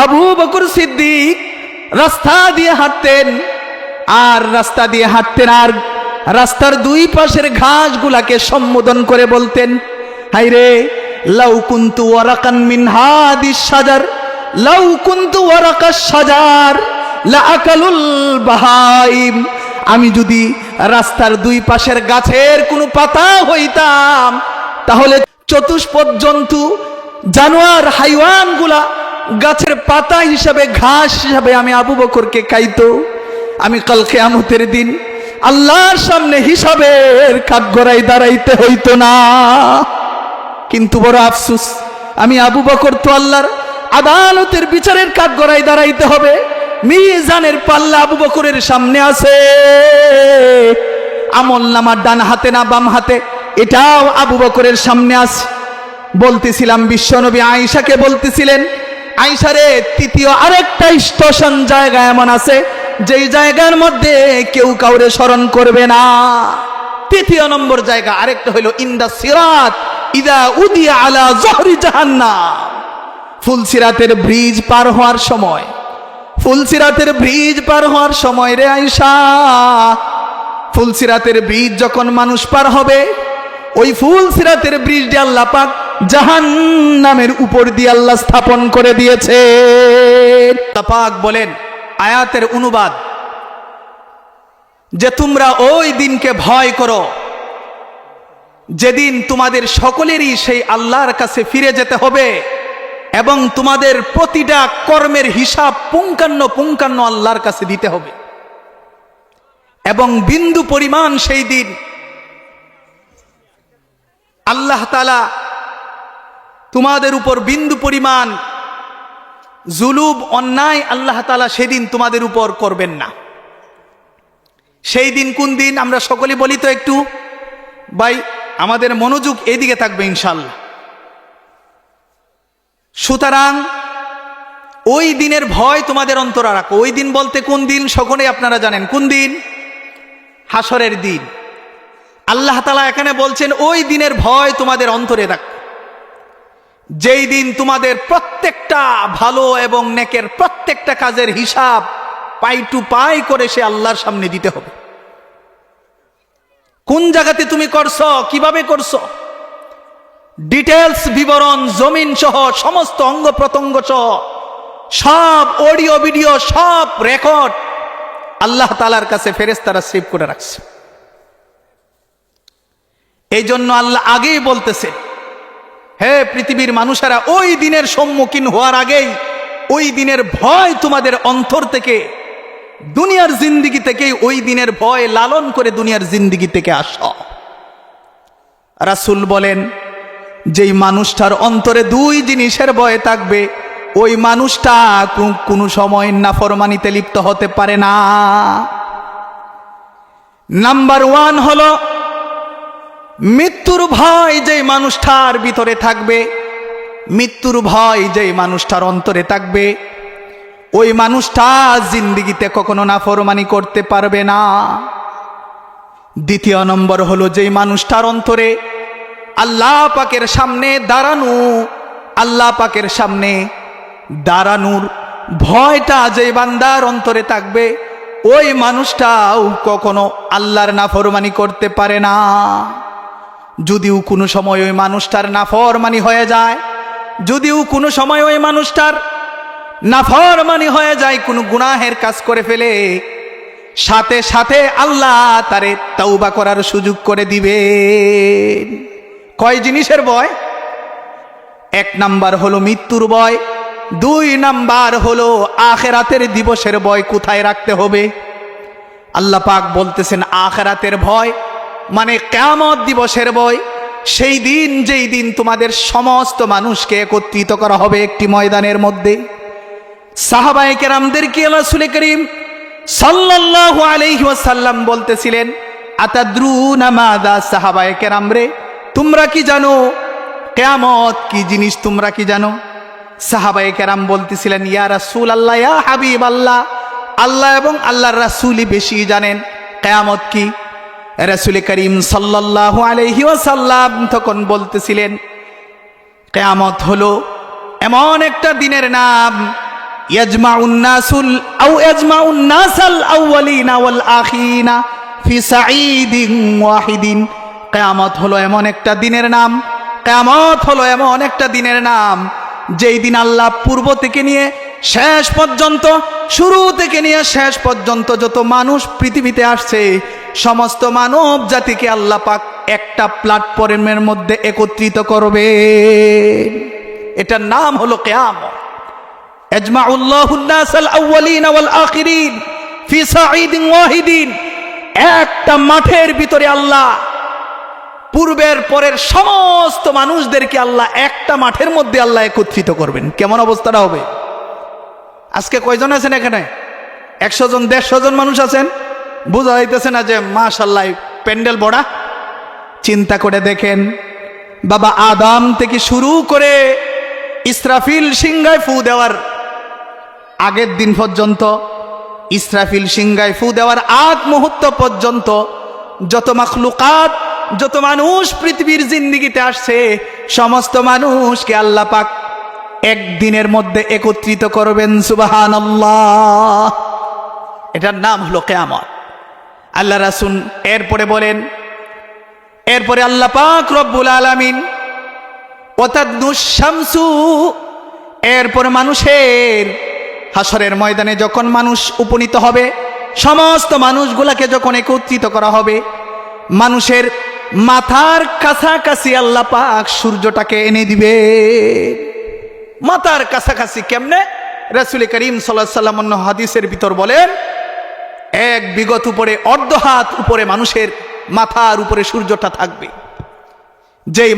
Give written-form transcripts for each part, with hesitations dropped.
আবু বকর সিদ্দিক রাস্তা দিয়ে হাঁটতেন আর রাস্তার দুই পাশের ঘাসগুলাকে সম্বোধন করে বলতেন, হায়রে লাউ কুনতু ওয়ারাকান মিন হাদিস শাজার, লাউ কুনতু ওয়ারাকাস শাজার লা আকালুল বাহাইম। আমি যদি রাস্তার দুই পাশের গাছের কোনো পাতা হইতাম তাহলে চতুষ্পদ জন্তু, জানোয়ার, হাইওয়ানগুলা গাছের পাতা হিসাবে, ঘাস হিসাবে আমি আবু বকরকে খাইতো। আমি কাল কিয়ামতের দিন আল্লাহর সামনে হিসাবের কাঠগড়ায় দাঁড়াইতে হইতো না। কিন্তু বড় আফসোস, আমি আবু বকর তো আল্লাহর আদালতের বিচারের কাঠগড়ায় দাঁড়াইতে হবে। মিজানের পাল্লা আবু বকরের সামনে আছে, আমলনামা ডান হাতে না বাম হাতে এটাও আবু বকরের সামনে আছে। বলতেছিলাম বিশ্বনবী আয়েশাকে বলতেছিলেন, আয়েশা রে, তৃতীয় আরেকটা স্টেশন জায়গা এমন আছে যেই জায়গার মধ্যে কেউ কাউরে স্মরণ করবে না। তৃতীয় নম্বর জায়গা আরেকটা হইল ইন্দা সিরাত ইদা উদিয়া আলা জহরি জাহান্নাম। ফুলসিরাতের ব্রিজ পার হওয়ার সময়, ফুলসিরাতের ব্রিজ পার হওয়ার সময় রে আয়েশা, ফুলসিরাতের ব্রিজ যখন মানুষ পার হবে, ওই ফুলসিরাতের ব্রিজ দিয়ে আল্লাহ পাক জাহান্নামের উপর দিয়ে আল্লাহ স্থাপন করে দিয়েছে। আল্লাহ পাক বলেন, আয়াতের অনুবাদ, যে তোমরা ওই দিনকে ভয় করো যেদিন তোমাদের সকলেরই সেই আল্লাহর কাছে ফিরে যেতে হবে এবং তোমাদের প্রতিটা কর্মের হিসাব পুঙ্খান্ন আল্লাহর কাছে দিতে হবে। এবং বিন্দু পরিমাণ সেই দিন আল্লাহ তাআলা তোমাদের উপর বিন্দু পরিমাণ জুলুম, অন্যায় আল্লাহ তাআলা সেদিন তোমাদের উপর করবেন না। সেই দিন কোন দিন আমরা সকলে বলি তো একটু, ভাই আমাদের মনোযোগ এদিকে থাকবে ইনশাআল্লাহ। সুতরাং ওই দিনের ভয় তোমাদের অন্তরে রাখো। ওই দিন বলতে কোন দিন সকলেই আপনারা জানেন, কোন দিন? হাসরের দিন। আল্লাহ তাআলা এখানে বলছেন ওই দিনের ভয় তোমাদের অন্তরে রাখো, যেই দিন তোমাদের প্রত্যেকটা ভালো এবং নেকের প্রত্যেকটা কাজের হিসাব পাই টু পাই করে সে আল্লাহর সামনে দিতে হবে। কোন জায়গাতে তুমি করছো, কিভাবে করছো, ডিটেলস বিবরণ, জমিন সহ সমস্ত অঙ্গ প্রত্যঙ্গ সহ সব অডিও ভিডিও সব রেকর্ড আল্লাহ তাআলার কাছে ফেরেশতারা সেভ করে রাখছে। এই জন্য আল্লাহ আগেই বলতেছে, হে পৃথিবীর মানুষেরা, ওই দিনের সম্মুখীন হওয়ার আগেই ওই দিনের ভয় তোমাদের অন্তর থেকে, দুনিয়ার জিন্দিগি থেকে ওই দিনের ভয় লালন করে দুনিয়ার জিন্দিগি থেকে আসো। রাসূল বলেন, যেই মানুষটার অন্তরে দুই জিনিসের ভয় থাকবে, ওই মানুষটা কোনো সময় নাফরমানিতে লিপ্ত হতে পারে না। নাম্বার 1 হলো মৃত্যুর ভয়। যেই মানুষটার ভিতরে থাকবে, মৃত্যুর ভয় যেই মানুষটার অন্তরে থাকবে, ওই মানুষটা জিন্দিগিতে কখনো নাফরমানি করতে পারবে না। দ্বিতীয় নম্বর হলো যেই মানুষটার অন্তরে আল্লাহ পাকের সামনে দাঁড়ানো, আল্লাহ পাকের সামনে দাঁড়ানোর ভয়টা যেই বান্দার অন্তরে থাকবে, ওই মানুষটাও কখনো আল্লাহর নাফরমানি করতে পারে না। যদিও কোনো সময় ওই মানুষটার নাফরমানি হয়ে যায়, যদিও কোনো সময় ওই মানুষটার নাফরমানি হয়ে যায়, কোনো গুনাহের কাজ করে ফেলে, সাথে সাথে আল্লাহ তারে তওবা করার সুযোগ করে দিবে। কয় জিনিসের ভয়? 1 নাম্বার হলো মৃত্যুর ভয়, 2 নাম্বার হলো আখিরাতের দিবসের ভয় কোথায় রাখতে হবে। আল্লাহ পাক বলতেছেন আখিরাতের ভয় মানে কিয়ামত দিবসের ভয়। সেই দিন, যেই দিন তোমাদের সমস্ত মানুষকে একত্রিত করা হবে একটি ময়দানের মধ্যে। সাহাবায়ে কেরামদেরকে রাসূল করিম সাল্লাল্লাহু আলাইহি ওয়াসাল্লাম বলতেছিলেন, আতাদরুনা মাযা? সাহাবায়ে কেরাম রে, তোমরা কি জানো কিয়ামত কি জিনিস? তোমরা কি জানো? সাহাবায়ে কেরাম বলতেছিলেন, ইয়া রাসূলুল্লাহ, ইয়া হাবিবাল্লাহ, আল্লাহ এবং আল্লাহর রাসূলই বেশি জানেন কিয়ামত কি। রাসূল করিম সাল্লাল্লাহু আলাইহি ওয়াসাল্লাম তখন বলতেছিলেন, কিয়ামত হলো এমন একটা দিনের নাম ইয়াজমাউন নাসুল আও ইয়াজমাউন নাসাল আউয়ালিনা ওয়াল আখিরিনা ফি সাঈদিন ওয়াহিদিন। কিয়ামত হলো এমন একটা দিনের নাম, কিয়ামত হলো এমন একটা দিনের নাম যেই দিন আল্লাহ পূর্ব থেকে নিয়ে শেষ পর্যন্ত, শুরু থেকে নিয়ে শেষ পর্যন্ত যত মানুষ পৃথিবীতে আসছে সমস্ত মানব জাতিকে আল্লাহ পাক একটা প্ল্যাটফর্মের মধ্যে একত্রিত করবে। এটার নাম হলো কিয়ামত। আজমাউল্লাহুন নাসাল আউয়ালিনা ওয়াল আখিরিন ফি সাঈদিন ওয়াহিদিন। একটা মাঠের ভিতরে আল্লাহ পূর্বের পরের সমস্ত মানুষদেরকে আল্লাহ একটা মাঠের মধ্যে আল্লাহ একত্রিত করবেন। কেমন অবস্থাটা হবে? আজকে কয়জন আছেন এখানে? 100 জন 150 জন মানুষ আছেন। বোঝা যাইতেছে না যে মাশাআল্লাহ প্যান্ডেল বড়া? চিন্তা করে দেখেন, বাবা আদম থেকে শুরু করে ইসরাফিল সিংহায় ফু দেওয়ার আগের দিন পর্যন্ত, ইসরাফিল সিংহায় ফু দেওয়ার আগ মুহূর্ত পর্যন্ত যত মাখলুকাত, যত মানুষ পৃথিবীর জিন্দেগিতে আসছে সমস্ত মানুষকে আল্লাহ পাক একদিনের মধ্যে একত্রিত করবেন। সুবহানাল্লাহ। এটার নাম হলো কিয়ামত। আল্লাহ রাসূল এরপরে বলেন, এরপরে আল্লাহ পাক রব্বুল আলামিন ওয়াতাদনুশ শামসু, এরপরে মানুষের হাসরের ময়দানে যখন মানুষ উপনীত হবে, সমস্ত মানুষগুলাকে যখন একত্রিত করা হবে, মানুষের মাথার কাছাকাছি আল্লাহ পাক সূর্যটাকে এনে দিবে। মাথার কাছাকাছি কেমনে? রাসূল করিম সাল্লাল্লাহু আলাইহি ওয়াসাল্লাম অন্য হাদিসের ভিতর বলেন, এক বিগত উপরে, অর্ধ হাত উপরে মানুষের মাথার উপরে সূর্যটা থাকবে। যেই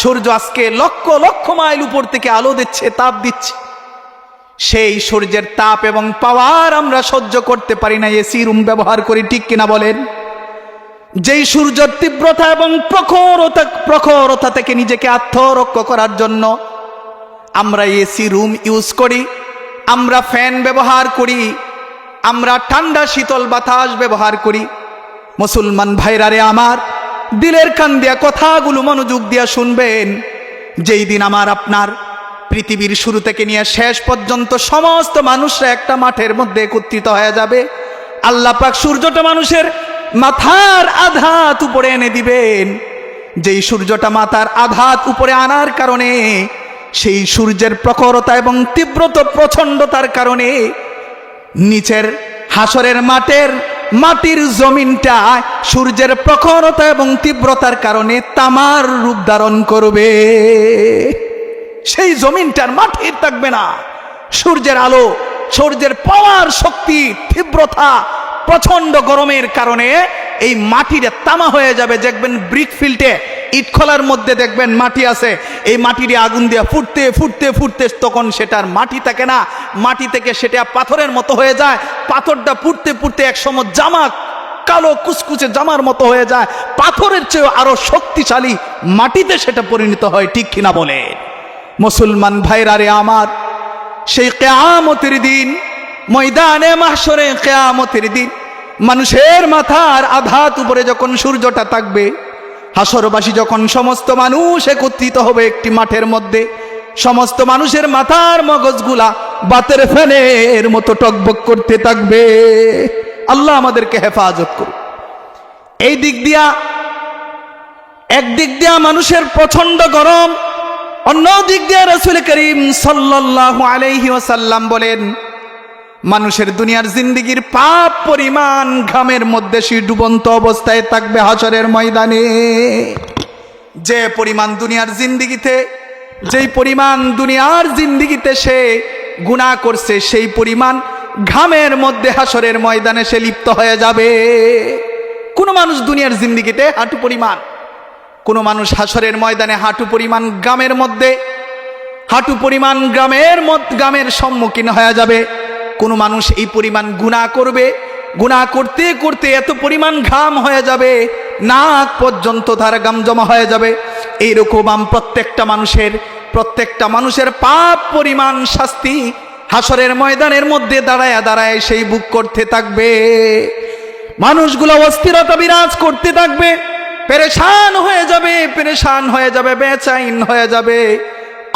সূর্য আজকে লক্ষ লক্ষ মাইল উপর থেকে আলো দিচ্ছে, তাপ দিচ্ছে, সেই সূর্যের তাপ এবং পাওয়ার আমরা সহ্য করতে পারি না, এসি রুম ব্যবহার করি, ঠিক কিনা বলেন? যেই সূর্যের তীব্রতা এবং প্রখরতা থেকে নিজেকে আত্মরক্ষা করার জন্য আমরা এসি রুম ইউজ করি, আমরা ফ্যান ব্যবহার করি, আমরা ঠান্ডা শীতল বাতাস ব্যবহার করি। মুসলমান ভাইরারে আমার, দিলের কান দিয়া কথাগুলো মনোযোগ দিয়া শুনবেন। যেই দিন আমার আপনার পৃথিবীর শুরু থেকে নিয়ে শেষ পর্যন্ত সমস্ত মানুষরা একটা মাঠের মধ্যে একত্রিত হয়ে যাবে, আল্লাহ পাক সূর্যটা মানুষের মাথার আধাত উপরে এনে দিবেন। যেই সূর্যটা মাথার আধাত উপরে আনার কারণে, সেই সূর্যের প্রখরতা এবং তীব্রতা প্রচণ্ডতার কারণে নিচের হাসরের মাটির জমিনটা সূর্যের প্রখরতা এবং তীব্রতার কারণে তামার রূপ ধারণ করবে। সেই জমিনটার মাটির থাকবে না। সূর্যের আলো, সূর্যের পাওয়ার, শক্তি, তীব্রতা, প্রচন্ড গরমের কারণে এই মাটিটা তামা হয়ে যাবে। দেখবেন ব্রিক ফিল্টে, ইটখলার মধ্যে দেখবেন মাটি আছে, এই মাটির আগুন দিয়ে ফুটতে ফুটতে ফুটতে তখন সেটার মাটি থাকে না, মাটি থেকে সেটা পাথরের মতো হয়ে যায়। পাথরটা পুড়তে পুড়তে একসময় জামা, কালো কুচকুচে জামার মতো হয়ে যায়, পাথরের চেয়ে আরো শক্তিশালী মাটিতে সেটা পরিণত হয়, ঠিক কিনা বলে? মুসলমান ভাইরারে আমার, সেই কিয়ামতের দিন, ময়দানে মাহশরে কিয়ামতের দিন, মানুষের মাথার আধাত উপরে যখন সূর্যটা থাকবে, হাসরবাসী যখন সমস্ত মানুষ একত্রিত হবে একটি মাঠের মধ্যে, সমস্ত মানুষের মাথার মগজগুলা বাতের ফ্যানের মতো টকবক করতে থাকবে। আল্লাহ আমাদেরকে হেফাজত করুন। এই দিক দিয়া, একদিক দিয়া মানুষের প্রচন্ড গরম, অন্য দিক দিয়া রাসূল করিম সাল্লাল্লাহু আলাইহি ওয়াসাল্লাম বলেন, মানুষের দুনিয়ার জিন্দেগির পাপ পরিমাণ ঘামের মধ্যে সে ডুবন্ত অবস্থায় থাকবে হাসরের ময়দানে। যে পরিমাণ দুনিয়ার জিন্দেগিতে, যেই পরিমাণ দুনিয়ার জিন্দেগিতে সে গুনাহ করছে, সেই পরিমাণ ঘামের মধ্যে হাসরের ময়দানে সে লিপ্ত হয়ে যাবে। কোন মানুষ দুনিয়ার জিন্দেগিতে হাঁটু পরিমাণ, কোন মানুষ হাসরের ময়দানে হাঁটু পরিমাণ ঘামের মধ্যে, হাঁটু পরিমাণ ঘামের সম্মুখীন হয়ে যাবে। কোন মানুষ এই পরিমাণ গুনাহ করবে, গুনাহ করতে করতে এত পরিমাণ ঘাম হয়ে যাবে, নাক পর্যন্ত তার ঘাম জমা হয়ে যাবে। এইরকম প্রত্যেকটা মানুষের পাপ পরিমাণ শাস্তি হাসরের ময়দানের মধ্যে দাঁড়ায় দাঁড়ায় সেই বুক করতে থাকবে। মানুষগুলো অস্থিরতা বিরাজ করতে থাকবে, পেরেশান হয়ে যাবে, বেচাইন হয়ে যাবে।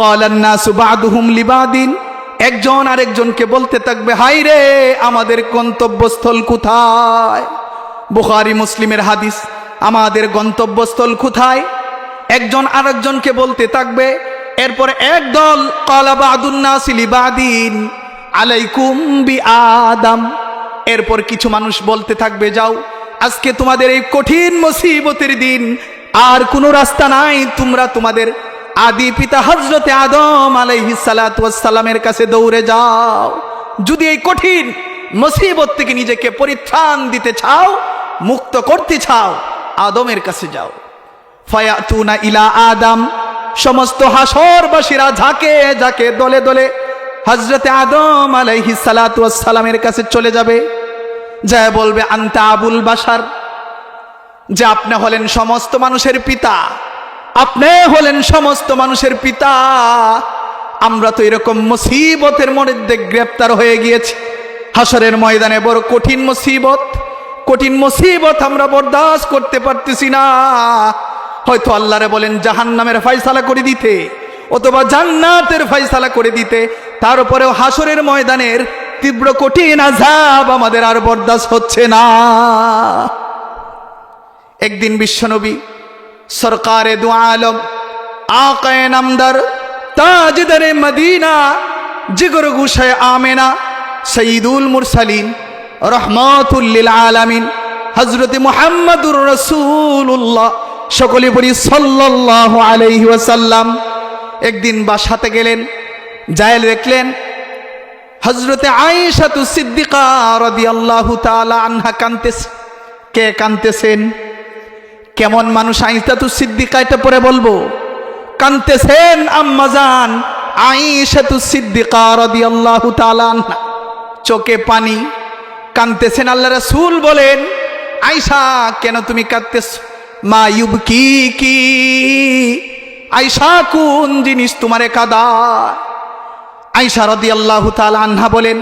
ক্বালান নাসু বা'দুহুম লিবাদিন, একজন আরেকজনকে বলতে থাকবে, হাই রে আমাদের গন্তব্যস্থল কোথায়? বুখারী মুসলিমের হাদিস, আমাদের গন্তব্যস্থল কোথায়? একজন আরেকজনকে বলতে থাকবে। এরপর একদল ক্বালা বা'দুন নাসি লিবা'দিন আলাইকুম বিআদম, এরপর কিছু মানুষ বলতে থাকবে, যাও আজকে তোমাদের এই কঠিন মুসিবতের দিন, আর কোনো রাস্তা নাই, তোমরা তোমাদের আদি পিতা হযরতে আদম আলাইহিস সালাতু ওয়াস সালামের কাছে দৌড়ে যাও। যদি এই কঠিন মুসিবত থেকে নিজেকে পরিত্রাণ দিতে চাও, মুক্ত করতে চাও, আদমের কাছে যাও। ফায়াতুনা ইলা আদম, সমস্ত হাসরবাসীরা ঝাঁকে ঝাঁকে দলে দলে হযরতে আদম আলাইহিস সালাতু ওয়াস সালামের কাছে চলে যাবে। যায় বলবে, আনতা আবুল বাশার, যে আপনি হলেন সমস্ত মানুষের পিতা, আপনি হলেন সমস্ত মানুষের পিতা। আমরা তো এরকম মুসিবতের মধ্যে গ্রেফতার হয়ে গিয়েছি, হাসরের ময়দানে বড় কঠিন মুসিবত আমরা বরদাস্ত করতে পারতেছি না। হয়তো আল্লাহরে বলেন জাহান্নামের ফয়সালা করে দিতে, অথবা জান্নাতের ফয়সালা করে দিতে, তারপরেও হাসরের ময়দানের তীব্র কঠিন আযাব আমাদের আর বরদাস্ত হচ্ছে না। একদিন বিশ্বনবী সরকারে দু আলম আকায়ে নামদার তাজদারে মদিনা জিগর গুশায় আমেনা সঈদুল মুরসালিন রহমাতুল লিল আলামিন হযরত মুহাম্মদুর রাসূলুল্লাহ, সকলে বলি সাল্লাল্লাহু আলাইহি ওয়াসাল্লাম, একদিন বাসাতে গেলেন। যায় দেখলেন হযরতে আয়েশাতু সিদ্দিকা রাদিয়াল্লাহু তাআলা আনহা কাঁদতেছেন। কে কাঁদতেছেন? কেমন মানুষ আয়েশাতু সিদ্দিকা, এটা পরে বলবো। কাঁদতেছেন আম্মাজান আয়েশাতু সিদ্দিকা রাদিয়াল্লাহু তাআলা আনহা, চোখে পানি, কাঁদতেছেন। আল্লাহ রাসূল বলেন, আয়েশা কেন তুমি কাঁদতেছো? মা ইউবকিকি, আয়েশা কোন জিনিস তোমারে কাঁদায়? আয়েশা রাদিয়াল্লাহু তাআলা আনহা বলেন,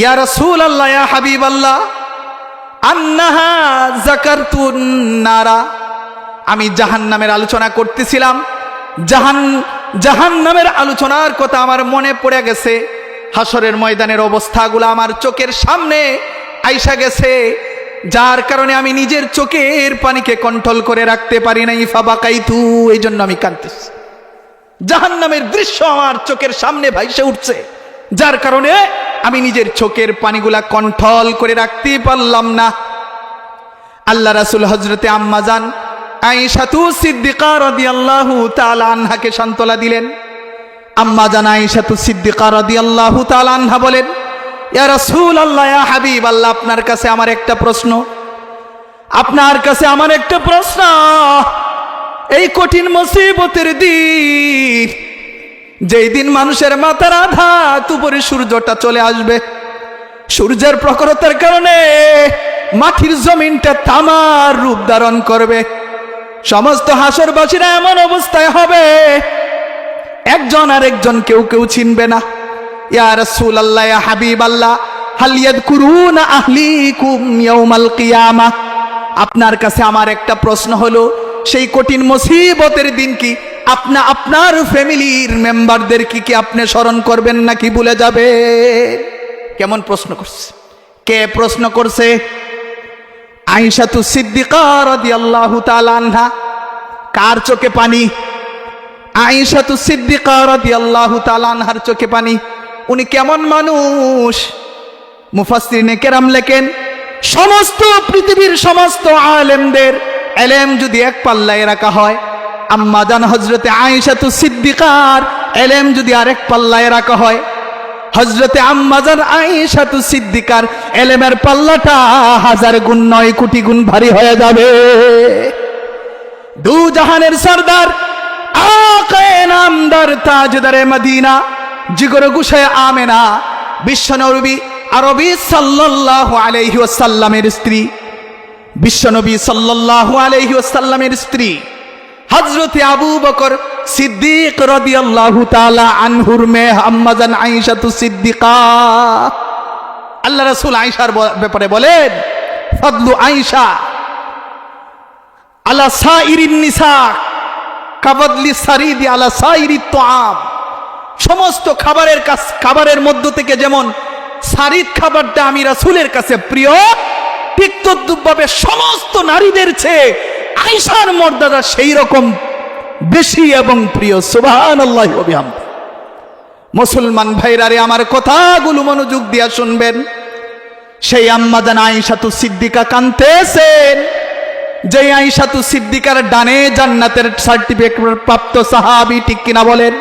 ইয়া রাসূলুল্লাহ, ইয়া হাবিবাল্লাহ, আন্নাহা যাকারতুন নারা, আমি জাহান্নামের আলোচনা করতেছিলাম, জাহান্নামের আলোচনার কথা আমার মনে পড়ে গেছে। হাসরের ময়দানের অবস্থাগুলো আমার চোখের সামনে আইসা গেছে, যার কারণে আমি নিজের চোখের পানিকে কন্ট্রোল করে রাখতে পারি নাই। ফাবাকাইতু, এই জন্য আমি কাঁদতেছি। জাহান্নামের দৃশ্য আমার চোখের সামনে ভাইসে উঠছে, যার কারণে আমি নিজের চোখের পানিগুলা কন্ট্রোল করে রাখতে পারলাম না। আল্লাহ রাসূল হযরতে আম্মাজান আয়েশাতু সিদ্দিকা রাদিয়াল্লাহু তাআলা আনহাকে সান্ত্বনা দিলেন। আম্মাজান আয়েশাতু সিদ্দিকা রাদিয়াল্লাহু তাআলা আনহা বলেন, ইয়া রাসূলুল্লাহ, ইয়া হাবিবাল্লাহ, আপনার কাছে আমার একটা প্রশ্ন, এই কঠিন মুসিবতের দিন, যেই দিন মানুষের মাথার আঘাত উপরে সূর্যটা চলে আসবে, সূর্যের প্রখরতার কারণে মাটির জমিনটা তামার রূপ ধারণ করবে, সমস্ত হাসরবাসীরা এমন অবস্থায় হবে একজন আর একজন কেউ চিনবে না। ইয়া রাসূলুল্লাহ, ইয়া হাবিবাল্লাহ, হাল ইয়াযকুরুনা আহলিকুম ইয়াউমাল কিয়ামাহ, আপনার কাছে আমার একটা প্রশ্ন হলো, সেই কঠিন মুসিবতের দিন কি আপনার ফ্যামিলির মেম্বারদের কি আপনি স্মরণ করবেন নাকি ভুলে যাবে? কেমন প্রশ্ন করছে? কে প্রশ্ন করছে? আয়েশাতু সিদ্দিকা রাদিয়াল্লাহু তাআলা আনহা। কার চোখে পানি? আয়েশাতু সিদ্দিকা রাদিয়াল্লাহু তাআলা আনহার চোখে পানি। উনি কেমন মানুষ? মুফাসসিরিনে কেরাম লেখেন, সমস্ত পৃথিবীর সমস্ত আলেমদের এলেম যদি এক পাল্লায় রাখা হয়, আম্মাজান হযরতে আয়েশাতু সিদ্দিকার এলেম যদি আরেক পাল্লায় রাখা হয়, হযরতে আম্মাজান আয়েশাতু সিদ্দিকার এলেমের পাল্লাটা 1000 গুণ 9 কোটি গুণ ভারী হয়ে যাবে। দু জাহানের সরদার আকায়ে নামদার তাজদারে মদিনা জিগর গুশায় আমেনা বিশ্বনবী আরবি সাল্লাল্লাহু আলাইহি ওয়াসাল্লামের স্ত্রী, বিশ্বনবী সাল্লাল্লাহু আলাইহি ওয়াসাল্লামের স্ত্রী হযরতে আবু বকর সিদ্দিক রাদিয়াল্লাহু তাআলা আনহুর মেয়ে আম্মাজান আয়েশাতু সিদ্দিকা। আল্লাহ রাসূল আয়েশার ব্যাপারে বলেন, ফাদলু আয়েশা আলা সাইরিন নিসা কাবাদলি সারিদি আলা সাইরি তুআম। সমস্ত খাবারের মধ্য থেকে যেমন সারিদ খাবারটা আমি রাসূলের কাছে প্রিয়, ঠিক তদ্রূপভাবে সমস্ত নারীদের চেয়ে আয়েশার মর্যাদা সেই রকম বেশি এবং প্রিয়। সুবহানাল্লাহি ওয়া বিহামদিহি। মুসলমান ভাইরা রে, আমার কথাগুলো মনোযোগ দিয়া শুনবেন। সেই আম্মাজান আয়েশাতু সিদ্দিকা কাঁদতেছেন, যে আয়েশাতু সিদ্দিকার ডানে জান্নাতের সার্টিফিকেট প্রাপ্ত সাহাবী, ঠিক কিনা বলেন?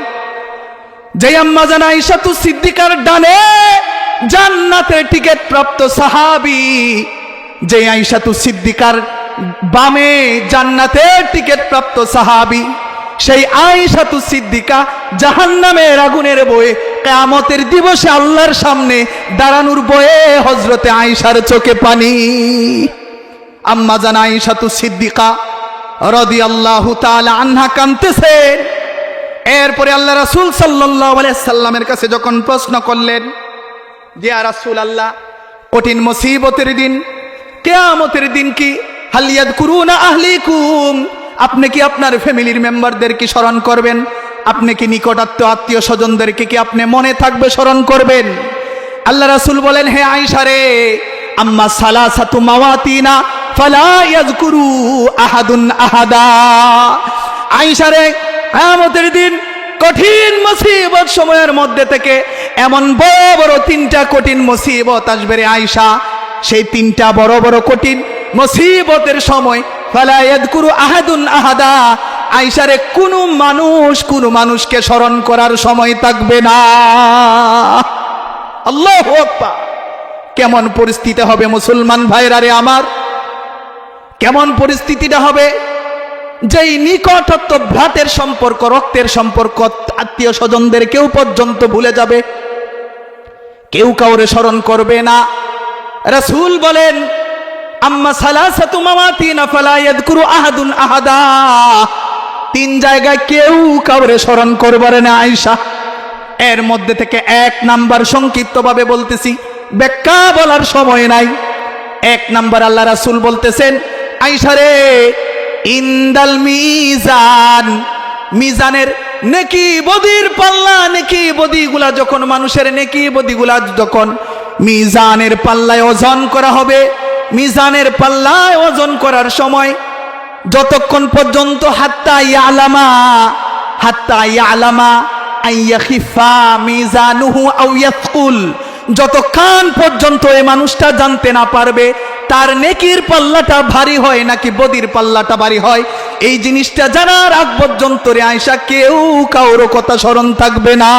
যে আম্মাজান আয়েশাতু সিদ্দিকার ডানে জান্নাতের টিকিট প্রাপ্ত সাহাবী, যে আয়েশাতু সিদ্দিকার বামে জান্নাতের টিকিট প্রাপ্ত সাহাবী, সেই আয়েশাতু সিদ্দিকা জাহান্নামের আগুনের বয়ে কিয়ামতের দিবসে আল্লাহর সামনে দাঁড়ানোর বয়ে হযরতে আয়েশার চোখে পানি। আম্মা জান আয়েশাতু সিদ্দিকা রাদিয়াল্লাহু তাআলা আনহা কাঁদতেছেন। এরপরে আল্লাহ রাসূল সাল্লাল্লাহু আলাইহি সাল্লামের কাছে যখন প্রশ্ন করলেন যে ইয়া রাসূলুল্লাহ, কঠিন মুসিবতের দিন, কিয়ামতের দিন কি হাল ইয়াযকুরুনা আহলিকুম, আপনি কি আপনার ফ্যামিলির মেম্বারদেরকে স্মরণ করবেন? আপনি কি নিকটাত্মীয় আত্মীয় স্বজনদেরকে কি আপনি মনে থাকবে স্মরণ করবেন? আল্লাহ রাসূল বলেন, হে আয়েশা রে, আম্মা সালাসাতু মাওয়াতিনা ফালা ইয়াযকুরু আহাদুন আহাদা। আয়েশা রে, কিয়ামতের দিন কঠিন মুসিবত সময়ের মধ্যে থেকে এমন বড় বড় তিনটা কঠিন মুসিবত আসবে রে আয়েশা, সেই তিনটা বড় বড় কঠিন মুসিবতের সময় ফালা ইয়াযকুরু আহাদুন আহাদা, আয়েশা রে, কোনো মানুষকে স্মরণ করার সময় থাকবে না। আল্লাহু আকবার। কেমন পরিস্থিতি হবে মুসলমান ভাইরা রে আমার, কেমন পরিস্থিতিটা হবে? যেই নিকটত্ব ভ্রাতের সম্পর্ক, রক্তের সম্পর্ক, আত্মীয় স্বজনদের কেউ পর্যন্ত ভুলে যাবে, কেউ কাউরে স্মরণ করবে না। রাসূল বলেন, আম্মা সালাসাতু মাওয়াতিনা ফালা ইয়াযকুরু আহাদুন আহাদা, তিন জায়গায় কেউ কাউরে স্মরণ করবে না আয়েশা। এর মধ্যে থেকে এক নাম্বার সংক্ষিপ্তভাবে বলতেছি, ব্যাখ্যা বলার সময় নাই। এক নাম্বার আল্লাহ রাসূল বলতেছেন, আয়েশা রে, ইনদাল মিজান, মিজানের নেকি বদির পাল্লা, নেকি বদিগুলা যখন মানুষের নেকি বদিগুলা যখন মিজানের পাল্লায় ওজন করা হবে, মিজানের পাল্লায় ওজন করার সময় যতক্ষণ পর্যন্ত হাত্তা ইয়ালামা আইয়াখিফা মিজানুহু আও ইয়াসকুল, যতক্ষণ পর্যন্ত এই মানুষটা জানতে না পারবে তার নেকির পাল্লাটা ভারী হয় নাকি বদির পাল্লাটা ভারী হয়, এই জিনিসটা জানার আগ পর্যন্ত রে আয়েশা কেউ কারো কথা স্মরণ থাকবে না।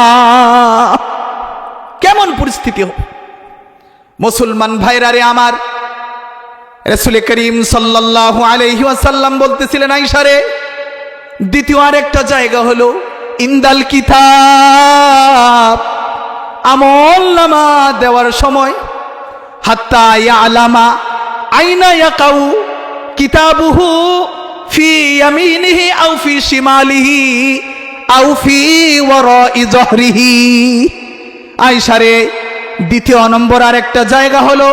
কেমন পরিস্থিতি হবে মুসলমান ভাইরা রে আমার? রাসূল করিম সাল্লাল্লাহু আলাইহি ওয়াসাল্লাম বলতেছিলেন, আয়েশা রে, দ্বিতীয় আরেকটা জায়গা হলো ইনদাল কিতাব, আমলনামা দেওয়ার সময় হাত্তা ইয়ালামা আইনা ইয়াকাউ কিতাবুহু ফি ইয়ামিনিহি আও ফি শিমালিহি আও ফি ওয়ারাই যহরিহি। আয়েশা রে, দ্বিতীয় নম্বর আরেকটা জায়গা হলো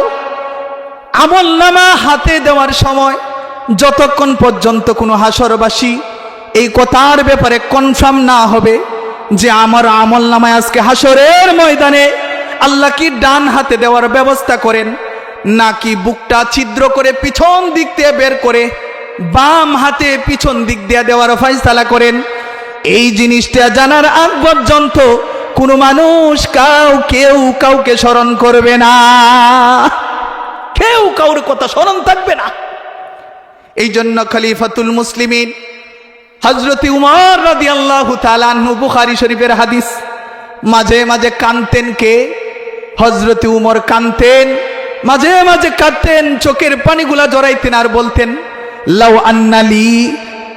আমলনামা হাতে দেওয়ার সময় যতক্ষণ পর্যন্ত কোনো হাসরবাসী এই কথার ব্যাপারে কনফার্ম না হবে যে আমার আমলনামায় আজকে হাসরের ময়দানে আল্লাহ কি ডান হাতে দেওয়ার ব্যবস্থা করেন নাকি বুকটা ছিদ্র করে পিছন দিক দিয়ে বের করে বাম হাতে পিছন দিক দিয়ে দেওয়ার ফয়সালা করেন, এই জিনিসটা জানার আগ পর্যন্ত কোনো মানুষ কেউ কাউকে স্মরণ করবে না, কেউ কাউর কথা স্মরণ থাকবে না। এই জন্য খলিফাতুল মুসলিমিন হযরত উমর রাদিয়াল্লাহু তাআলা আনহু, বুখারী শরীফের হাদিস, মাঝে মাঝে কাঁদতেন। কে? হযরত উমর কাঁদতেন, মাঝে মাঝে কাঁদতেন, চোখের পানিগুলা জড়াইতেন আর বলতেন, লাউ আন্নালি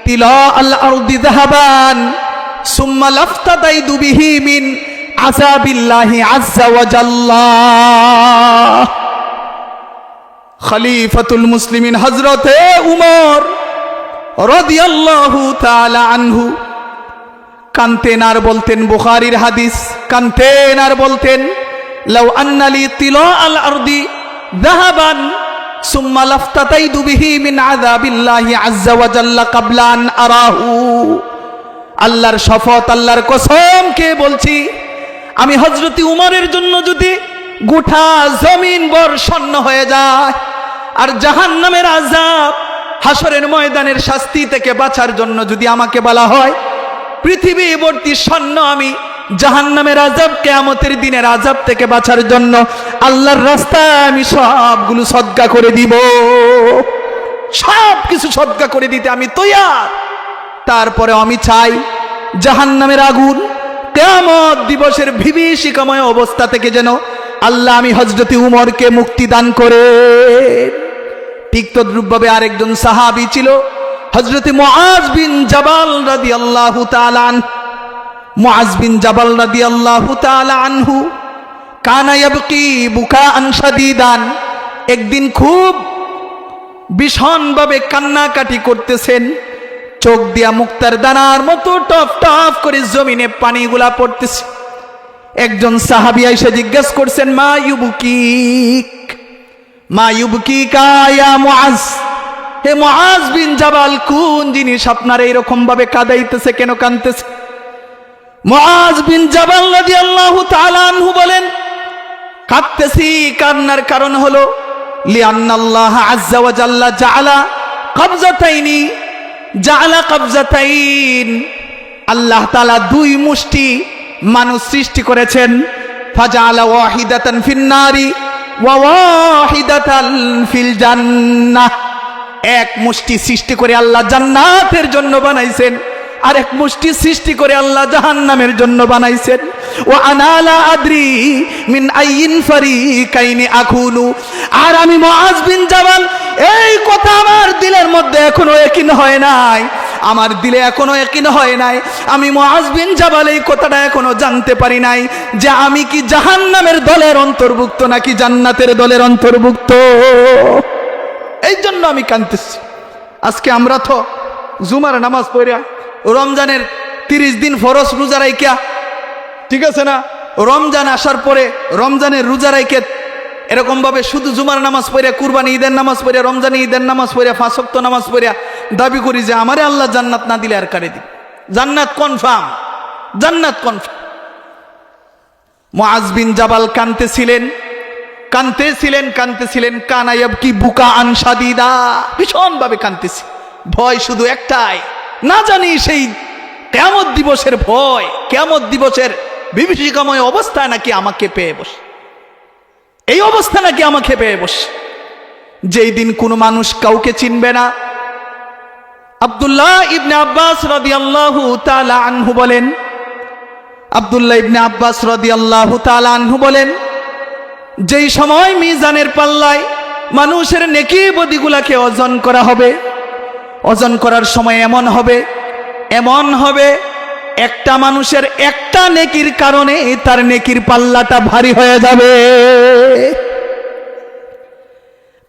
তিলা আল আরদি যাহাবান সুম্মা লাফতাদাইতু বিহি মিন আযাবিল্লাহি আযজা ওয়া জাল্লা। খলিফাতুল মুসলিমিন হযরতে উমর রাদিয়াল্লাহু তাআলা আনহু কানতেন আর বলতেন, বুখারীর হাদিস, কানতেন আর বলতেন, লাউ আন্নালি তিলা আল আরদি যাহাবান সুম্মা লাফতাদাইতু বিহি মিন আযাবিল্লাহি আযজা ওয়া জাল্লা ক্বাবলা আন আরাহু। আল্লাহর শপথ, আল্লাহর কসম কে বলছি, আমি হযরত উমরের জন্য যদি গোটা জমিন বর্ষণ্য হয়ে যায়, আর জাহান্নামের আযাব হাসরের ময়দানের শাস্তি থেকে বাঁচার জন্য যদি আমাকে বলা হয় পৃথিবী ভর্তি স্বর্ণ আমি জাহান্নামের আযাব, কিয়ামতের দিনের আযাব থেকে বাঁচার জন্য আল্লাহর রাস্তায় আমি সবগুলো সদকা করে দিব, সব কিছু সদকা করে দিতে আমি তৈয়ার। তারপরে আমি চাই জাহান্নামের আগুন কিয়ামত দিবসের বিভীষিকাময় অবস্থা থেকে যেন আল্লাহ আমি হযরত উমরকে মুক্তি দান করে। ঠিক তদ্রূপভাবে আরেকজন সাহাবী ছিল হযরত মুআজ বিন জাবাল রাদিয়াল্লাহু তাআলা আনহু। মুআজ বিন জাবাল রাদিয়াল্লাহু তাআলা আনহু কানা ইয়াবকি বুকাআন শাদীদান, একদিন খুব ভীষণভাবে কান্নাকাটি করতেছেন, চোখ দিয়া মুক্তার দানার মতো টপ টপ করে জমিনে পানিগুলা পড়তেছে। একজন সাহাবী এসে জিজ্ঞাসা করছেন, মা ইউবকিক, মা ইউবকিকা ইয়া মুআজ, হে মুআজ বিন জাবাল, কোন জিনিস আপনার এইরকম ভাবে কাঁদাইতেছে, কেন কাঁদতেছে? মুআজ বিন জাবাল রাদিয়াল্লাহু তাআলা আনহু বলেন, কাঁদতেছি, কান্নার কারণ হলো লিআন্নাল্লাহ আযজা ওয়া জাল্লা জাআলা কবজাতাইন, আল্লাহ তাআলা দুই মুষ্টি মানুষ সৃষ্টি করেছেন, ফাজাআলা ওয়াহিদাতান ফিন্নারি ওয়া ওয়াহিদাতান ফিল জান্নাহ, এক মুষ্টি সৃষ্টি করে আল্লাহ জান্নাতের জন্য বানাইছেন, আর এক মুষ্টি সৃষ্টি করে আল্লাহ জাহান্নামের জন্য বানাইছেন। ওয়া আনা লা আদরি মিন আইয়িন ফারিকাইনি আকুনু, আর আমি মুআজ বিন জাবাল, এই কথা আমার দিলের মধ্যে এখনো ইয়াকিন হয় নাই, আমার দিলে এখনো ইয়াকিন হয় নাই, আমি মুআজ বিন জাবাল এই কথাটা এখনো জানতে পারি নাই যে আমি কি জাহান্নামের দলের অন্তর্ভুক্ত নাকি জান্নাতের দলের অন্তর্ভুক্ত। এই জন্য আমি কাঁদতেছি। আজকে আমরা তো জুমার নামাজ পড়িয়া রমজানের 30 দিন ফরজ রোজা রাইকা, ঠিক আছে না, রমজান আসার পরে রমজানের রোজা রাইকে এরকম ভাবে শুধু জুমার নামাজ পড়িয়া, কুরবানি ঈদের নামাজ পড়িয়া, রমজানি ঈদের নামাজ পড়িয়া, 5 ওয়াক্ত নামাজ পড়িয়া দাবি করি যে আমারে আল্লাহ জান্নাত না দিলে আর কারে দিবে, জান্নাত কনফার্ম, জান্নাত কনফার্ম। মুআজ বিন জাবাল কাঁদতেছিলেন, কানা ইয়াবকি বুকাআন শাদীদা, ভীষণ ভাবে কাঁদতেছি, ভয় শুধু একটাই, না জানি সেই কিয়ামত দিবসের ভয়, কিয়ামত দিবসের বিভীষিকাময় অবস্থা নাকি আমাকে পেয়ে বসে, এই অবস্থা নাকি আমাকে পেয়ে বসে, যেই দিন কোনো মানুষ কাউকে চিনবে না। আব্দুল্লাহ ইবনে আব্বাস রাদিয়াল্লাহু তাআলা আনহু বলেন, আব্দুল্লাহ ইবনে আব্বাস রাদিয়াল্লাহু তাআলা আনহু বলেন, যেই সময় মিজানের পাল্লায় মানুষের নেকি বদিগুলাকে ওজন করা হবে, ওজন করার সময় এমন হবে একটা মানুষের একটা নেকির কারণে তার নেকির পাল্লাটা ভারী হয়ে যাবে।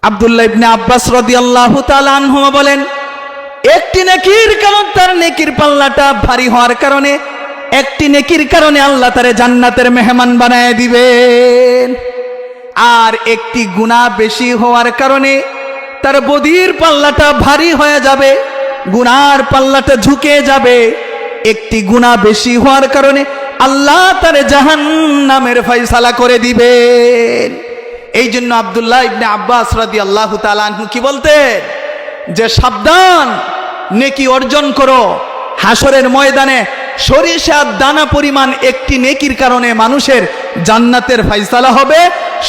আব্দুল্লাহ ইবনে আব্বাস রাদিয়াল্লাহু তাআলা আনহু বলেন, একটি নেকির কারণ, তার নেকির পাল্লাটা ভারী হওয়ার কারণে, একটি নেকির কারণে আল্লাহ তারে জান্নাতের মেহমান বানায় দিবেন, আর একটি গুনাহ বেশি হওয়ার কারণে তার বদির পাল্লাটা ভারী হয়ে যাবে, গুনার পাল্লাটা ঝুঁকে যাবে। একটি গুনাহ বেশি হওয়ার কারণে আল্লাহ তারে জাহান্নামের ফয়সালা করে দিবেন। এই জন্য আব্দুল্লাহ ইবনে আব্বাস রাদিয়াল্লাহু তাআলা আনহু কি বলতেন যে সাবধান, নেকি অর্জন করো, হাসরের ময়দানে সরিষার দানা পরিমাণ একটি নেকির কারণে মানুষের জান্নাতের ফয়সালা হবে,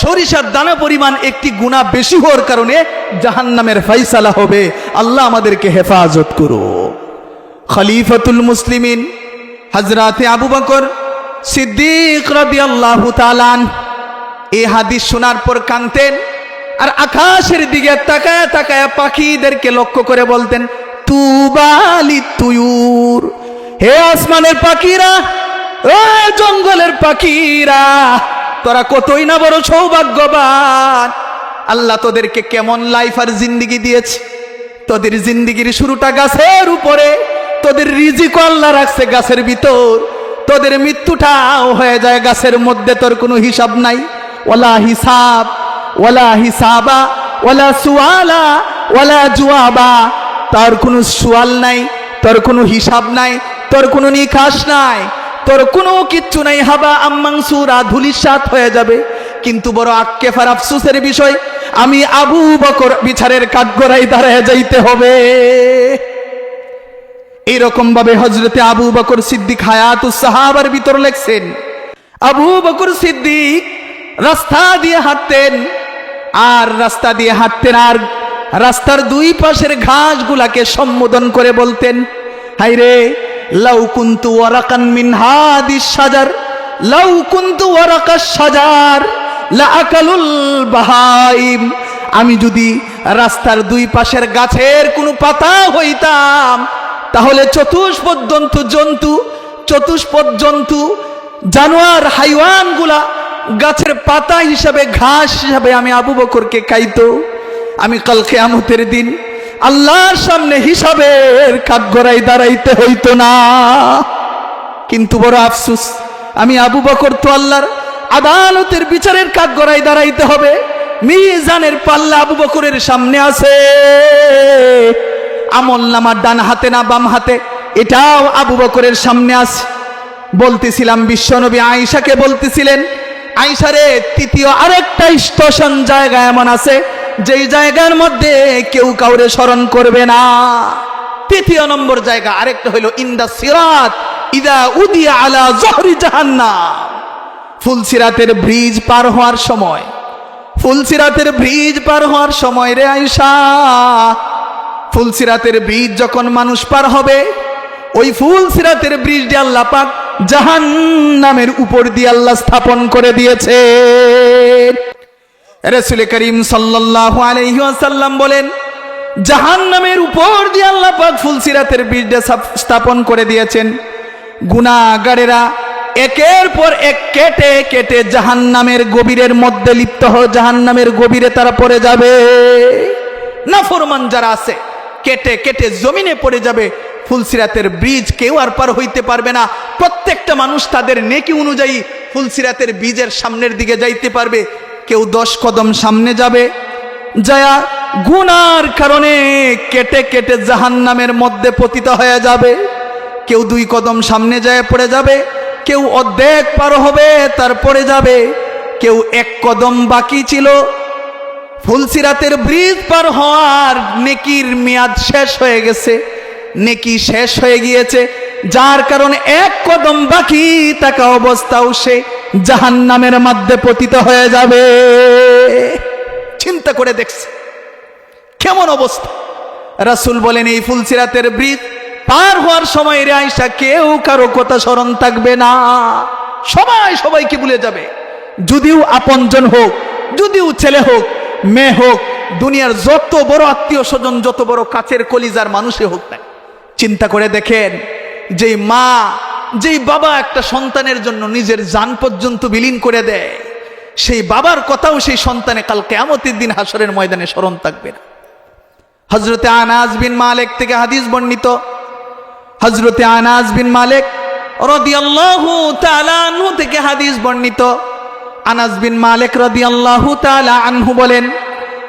সরিষার দানা পরিমাণ একটি গুনাহ বেশি হওয়ার কারণে জাহান্নামের ফয়সালা হবে। আল্লাহ আমাদেরকে হেফাজত করো। খলিফাতুল মুসলিমিন হযরত আবু বকর সিদ্দিক রাদিয়াল্লাহু তাআলা আনহু এই হাদিস শোনার পর কাঁদতেন, আর আকাশের দিকে তাকায়া তাকায়া পাখিদেরকে লক্ষ্য করে বলতেন, তুবা লিতুয়ুর, হে আসমানের পাখিরা, ও জঙ্গলের পাখিরা, তোরা কতই না বড় সৌভাগ্যবান। আল্লাহ তোদেরকে কেমন লাইফ আর জিন্দেগি দিয়েছে, তোদের জিন্দেগির শুরুটা গাছের উপরে, তোদের রিজিকও আল্লাহ রাখছে গাছের ভিতর, তোদের মৃত্যুটাও হয়ে যায় গাছের মধ্যে, তোর কোনো হিসাব নাই। ওয়ালা হিসাব ওয়ালা হিসাবা ওয়ালা সুআলা ওয়ালা জুয়াবা, তোর কোনো সুয়াল নাই, তোর কোনো হিসাব নাই, তোর কোনো নিখাস নাই, তোর কোনো কিচ্ছু নাই, হাবা আম্মাংসুরা, ধুলিসাৎ হয়ে যাবে। কিন্তু বড় আক্ষেপ আর আফসোসের বিষয়, আমি আবু বকর বিচারের কাঠগড়ায় দাঁড়ায় যাইতে হবে। এরকম ভাবে হযরতে আবু বকর সিদ্দিক হায়াতুস সাহাবার ভিতর লেখছেন, আবু বকর সিদ্দিক রাস্তা দিয়ে হাঁটতেন, আর রাস্তা দিয়ে হাঁটতেন, আর রাস্তার দুই পাশের ঘাসগুলাকে সম্বোধন করে বলতেন, হায়রে লাউ কুনতু ওয়ারাকান মিন হাদিস শাজার, লাউ কুনতু ওয়ারাকাস শাজার লা আকালুল বাহাইম। আমি যদি রাস্তার দুই পাশের গাছের কোনো পাতা হইতাম, তাহলে চতুষ্পদ জন্তু জানোয়ার হাইওয়ানগুলা গাছের পাতা হিসাবে, ঘাস হিসাবে আমি আবু বকরকে খাইতো। আমি কাল কিয়ামতের দিন আল্লাহর সামনে হিসাবের কাঠগড়ায় দাঁড়াইতে হইতো না। কিন্তু বড় আফসোস, আমি আবু বকর তো আল্লাহর আদালতের বিচারের কাঠগড়ায় দাঁড়াইতে হবে। মিজানের পাল্লা আবু বকরের সামনে আছে, আমলনামা ডান হাতে না বাম হাতে, এটাও আবু বকরের সামনে আছে। বলতেছিলাম বিশ্বনবী আয়েশাকে বলতেছিলেন, আয়েশা রে, তৃতীয় আরেকটা স্টেশন জায়গা এমন আছে যেই জায়গার মধ্যে কেউ কাউরে স্মরণ করবে না। তৃতীয় নম্বর জায়গা আরেকটা হইল ইন্দা সিরাত ইদা উদিয়া আলা জহরি জাহান্নাম। ফুলসিরাতের ব্রিজ পার হওয়ার সময়, ফুলসিরাতের ব্রিজ পার হওয়ার সময় রে আয়েশা, ফুলসিরাতের ব্রিজ যখন মানুষ পার হবে, ওই ফুলসিরাতের ব্রিজ দিয়ে আল্লাহ পাক জাহান্নামের উপর দিয়ে আল্লাহ স্থাপন করে দিয়েছে। রাসূল করিম সাল্লাল্লাহু আলাইহি ওয়াসাল্লাম বলেন, জাহান্নামের উপর দিয়ে আল্লাহ পাক ফুলসিরাতের ব্রিজ স্থাপন করে দিয়েছেন। গুনাহগারেরা একের পর এক কেটে কেটে জাহান্নামের গভীরের মধ্যে লিপ্ত হয়ে জাহান্নামের গভীরে তারা পড়ে যাবে। নাফরমান যারা আছে কেটে কেটে জমিনে পড়ে যাবে। ফুলসিরাতের ব্রিজ কেউ আর পার হইতে পারবে না। প্রত্যেকটা মানুষ তাদের নেকি অনুযায়ী ফুলসিরাতের ব্রিজের সামনের দিকে যাইতে পারবে। কেউ 10 কদম সামনে যাবে, যায়া গুনার কারণে কেটে কেটে জাহান্নামের মধ্যে পতিত হয়ে যাবে। কেউ 2 কদম সামনে যায় পড়ে যাবে, কেউ অর্ধেক পার হবে তারপরে যাবে, কেউ 1 কদম বাকি ছিল। ফুলসিরাতের ব্রিজ পার হওয়ার নেকির মেয়াদ শেষ হয়ে গেছে, নেকি শেষ হয়ে গিয়েছে, যার কারণে 1 কদম বাকি থাকা অবস্থাও সে জাহান্নামের মধ্যে পতিত হয়ে যাবে। চিন্তা করে দেখছে কেমন অবস্থা। রাসূল বলেন, এই ফুলসিরাতের ব্রিজ পার হওয়ার সময় রে আয়েশা, কেউ কারো কথা স্মরণ থাকবে না, সবাই সবাইকে ভুলে যাবে। যদিও আপনজন হোক, যদিও ছেলে হোক, মেয়ে হোক, দুনিয়ার যত বড় আত্মীয় স্বজন, যত বড় কাছের কলিজার মানুষই হোক না। চিন্তা করে দেখেন, যেই মা যেই বাবা একটা সন্তানের জন্য নিজের জান পর্যন্ত বিলীন করে দেয়, সেই বাবার কথাও সেই সন্তানে কাল কিয়ামতের দিন হাসরের ময়দানে স্মরণ থাকবে না। হযরতে আনাস বিন মালিক থেকে হাদিস বর্ণিত, হযরতে আনাস বিন মালিক রাদিয়াল্লাহু তাআলা আনহু থেকে হাদিস বর্ণিত। আনাস বিন মালিক রাদিয়াল্লাহু তাআলা আনহু বলেন,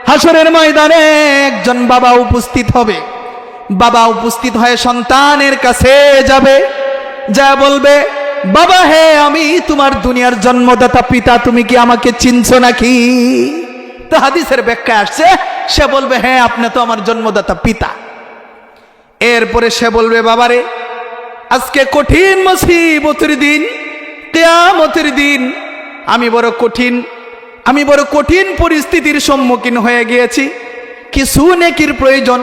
হাসরের ময়দানে একজন বাবা উপস্থিত হবে। বাবা উপস্থিত হয়ে সন্তানের কাছে যাবে, যা বলবে, বাবা হে, আমি তোমার দুনিয়ার জন্মদাতা পিতা, তুমি কি আমাকে চিনছো নাকি? তো হাদিসের ব্যাখ্যা আসছে, সে বলবে, হ্যাঁ, আপনি তো আমার জন্মদাতা পিতা। এরপরে সে বলবে, বাবারে, আজকে কঠিন মুসিবতের দিন, কিয়ামতের দিন, আমি বড় কঠিন পরিস্থিতির সম্মুখীন হয়ে গিয়েছি। কিছু নেকির প্রয়োজন,